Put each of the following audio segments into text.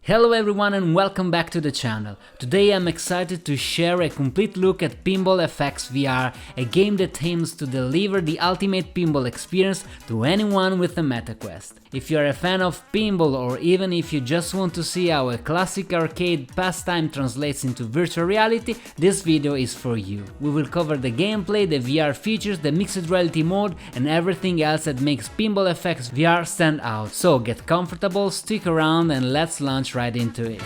Hello everyone and welcome back to the channel. Today I'm excited to share a complete look at Pinball FX VR, a game that aims to deliver the ultimate pinball experience to anyone with a MetaQuest. If you're a fan of pinball or even if you just want to see how a classic arcade pastime translates into virtual reality, this video is for you. We will cover the gameplay, the VR features, the mixed reality mode and everything else that makes Pinball FX VR stand out. So get comfortable, stick around and let's launch right into it.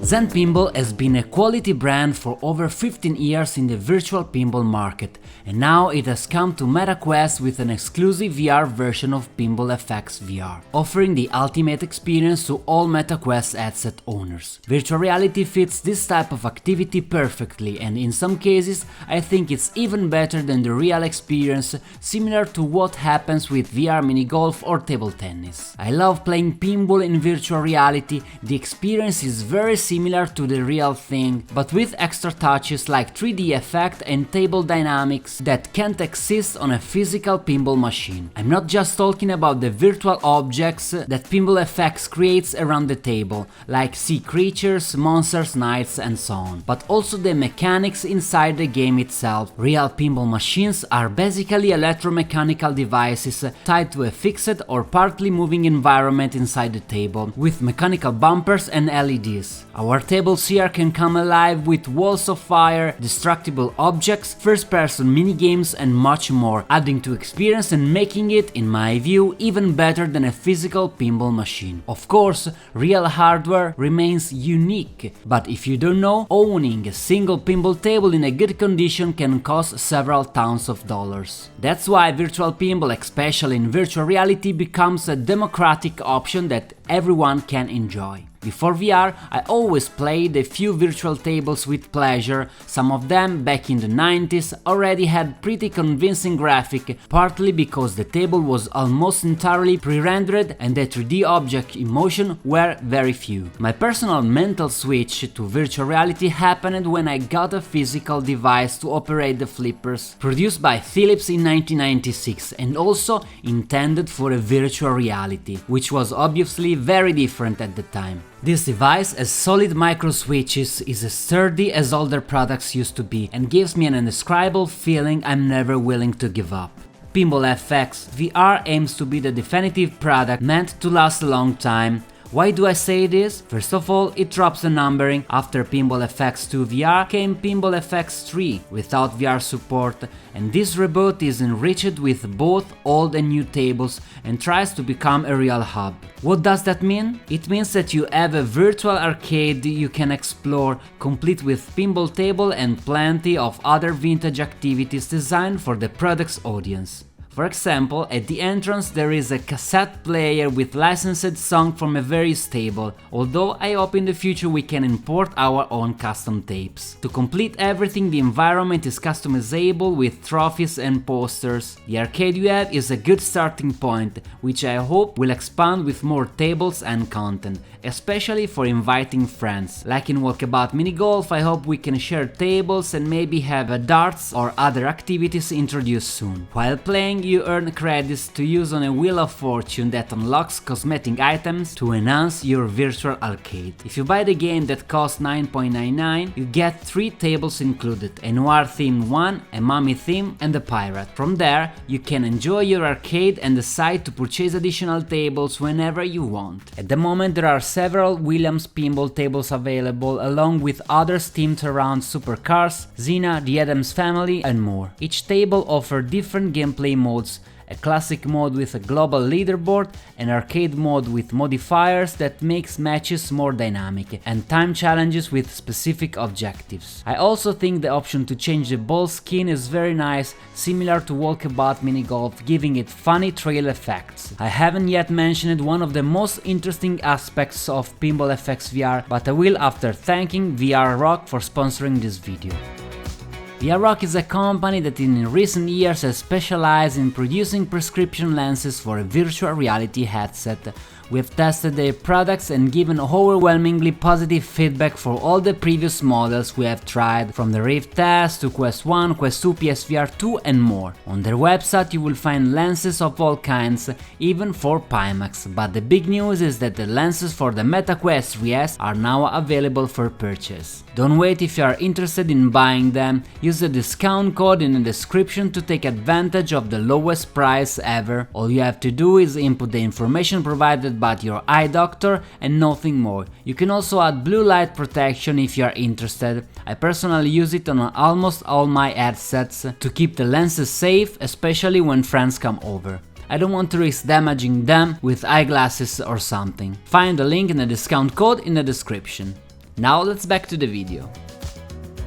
Zen Pinball has been a quality brand for over 15 years in the virtual pinball market, and now it has come to MetaQuest with an exclusive VR version of Pinball FX VR, offering the ultimate experience to all MetaQuest headset owners. Virtual reality fits this type of activity perfectly, and in some cases I think it's even better than the real experience, similar to what happens with VR mini golf or table tennis. I love playing pinball in virtual reality. The experience is very similar to the real thing, but with extra touches like 3D effect and table dynamics that can't exist on a physical pinball machine. I'm not just talking about the virtual objects that Pinball FX creates around the table, like sea creatures, monsters, knights and so on, but also the mechanics inside the game itself. Real pinball machines are basically electromechanical devices tied to a fixed or partly moving environment inside the table, with mechanical bumpers and LEDs. Our tables here can come alive with walls of fire, destructible objects, first-person minigames and much more, adding to experience and making it, in my view, even better than a physical pinball machine. Of course, real hardware remains unique, but if you don't know, owning a single pinball table in a good condition can cost several thousands of dollars. That's why virtual pinball, especially in virtual reality, becomes a democratic option that everyone can enjoy. Before VR, I always played a few virtual tables with pleasure. Some of them, back in the 90s, already had pretty convincing graphics, partly because the table was almost entirely pre-rendered and the 3D object in motion were very few. My personal mental switch to virtual reality happened when I got a physical device to operate the flippers, produced by Philips in 1996 and also intended for a virtual reality, which was obviously very different at the time. This device has solid micro switches, is as sturdy as older products used to be, and gives me an indescribable feeling I'm never willing to give up. Pinball FX VR aims to be the definitive product meant to last a long time. Why do I say this? First of all, it drops the numbering. After Pinball FX 2 VR came Pinball FX 3 without VR support, and this reboot is enriched with both old and new tables and tries to become a real hub. What does that mean? It means that you have a virtual arcade you can explore, complete with pinball table and plenty of other vintage activities designed for the product's audience. For example, at the entrance there is a cassette player with licensed songs from a various table, although I hope in the future we can import our own custom tapes. To complete everything, the environment is customizable with trophies and posters. The arcade you have is a good starting point, which I hope will expand with more tables and content, especially for inviting friends. Like in Walkabout Mini Golf, I hope we can share tables and maybe have a darts or other activities introduced soon. While playing, you earn credits to use on a Wheel of Fortune that unlocks cosmetic items to enhance your virtual arcade. If you buy the game that costs $9.99, you get 3 tables included, a noir themed one, a mummy theme and a pirate. From there, you can enjoy your arcade and decide to purchase additional tables whenever you want. At the moment there are several Williams pinball tables available, along with others themed around supercars, Xena, the Addams Family and more. Each table offers different gameplay modes, a classic mode with a global leaderboard, an arcade mode with modifiers that makes matches more dynamic, and time challenges with specific objectives. I also think the option to change the ball skin is very nice, similar to Walkabout Mini Golf, giving it funny trail effects. I haven't yet mentioned one of the most interesting aspects of Pinball FX VR, but I will after thanking VR Rock for sponsoring this video. VRROC is a company that in recent years has specialized in producing prescription lenses for a virtual reality headset. We have tested their products and given overwhelmingly positive feedback for all the previous models we have tried, from the Rift S to Quest 1, Quest 2, PSVR 2 and more. On their website you will find lenses of all kinds, even for Pimax, but the big news is that the lenses for the Meta Quest 3S are now available for purchase. Don't wait if you are interested in buying them, use the discount code in the description to take advantage of the lowest price ever. All you have to do is input the information provided by your eye doctor and nothing more. You can also add blue light protection if you are interested. I personally use it on almost all my headsets to keep the lenses safe, especially when friends come over. I don't want to risk damaging them with eyeglasses or something. Find the link and the discount code in the description. Now let's back to the video.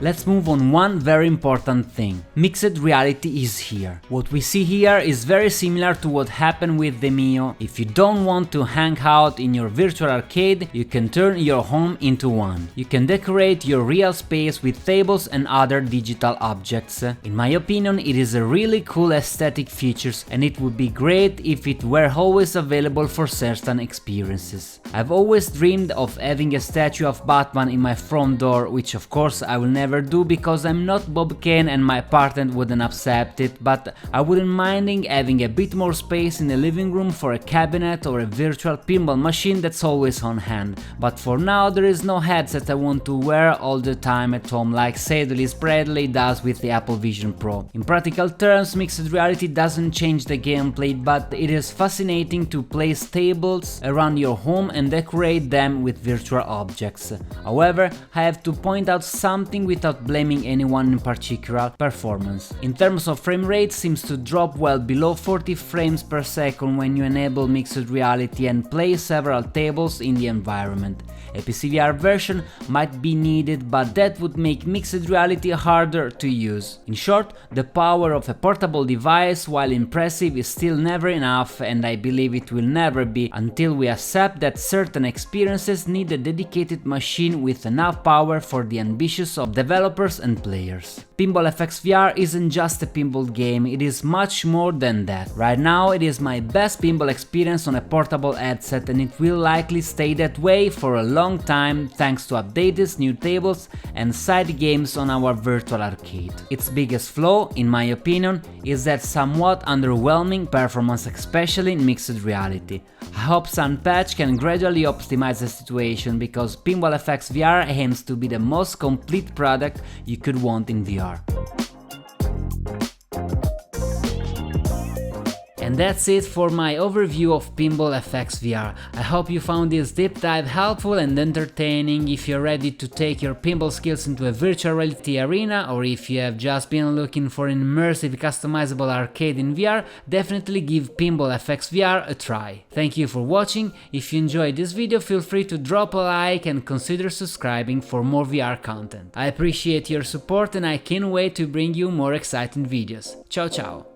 Let's move on one very important thing. Mixed reality is here. What we see here is very similar to what happened with the Mio. If you don't want to hang out in your virtual arcade, you can turn your home into one. You can decorate your real space with tables and other digital objects. In my opinion, it is a really cool aesthetic features and it would be great if it were always available for certain experiences. I've always dreamed of having a statue of Batman in my front door, which of course I will never do because I'm not Bob Kane and my partner wouldn't accept it, but I wouldn't mind having a bit more space in the living room for a cabinet or a virtual pinball machine that's always on hand. But for now there is no headset I want to wear all the time at home like sadly Bradley does with the Apple Vision Pro. In practical terms, mixed reality doesn't change the gameplay, but it is fascinating to place tables around your home and decorate them with virtual objects. However, I have to point out something without blaming anyone in particular: performance. In terms of frame rate, seems to drop well below 40 frames per second when you enable mixed reality and play several tables in the environment. A PCVR version might be needed, but that would make mixed reality harder to use. In short, the power of a portable device, while impressive, is still never enough, and I believe it will never be until we accept that certain experiences need a dedicated machine with enough power for the ambitions of developers and players. Pinball FX VR isn't just a pinball game, it is much more than that. Right now it is my best pinball experience on a portable headset, and it will likely stay that way for a long time thanks to updated new tables and side games on our virtual arcade. Its biggest flaw, in my opinion, is that somewhat underwhelming performance, especially in mixed reality. I hope Sunpatch can gradually optimize the situation, because Pinball FX VR aims to be the most complete product you could want in VR. And that's it for my overview of Pinball FX VR. I hope you found this deep dive helpful and entertaining. If you're ready to take your pinball skills into a virtual reality arena, or if you have just been looking for an immersive customizable arcade in VR, definitely give Pinball FX VR a try. Thank you for watching. If you enjoyed this video, feel free to drop a like and consider subscribing for more VR content. I appreciate your support and I can't wait to bring you more exciting videos. Ciao ciao!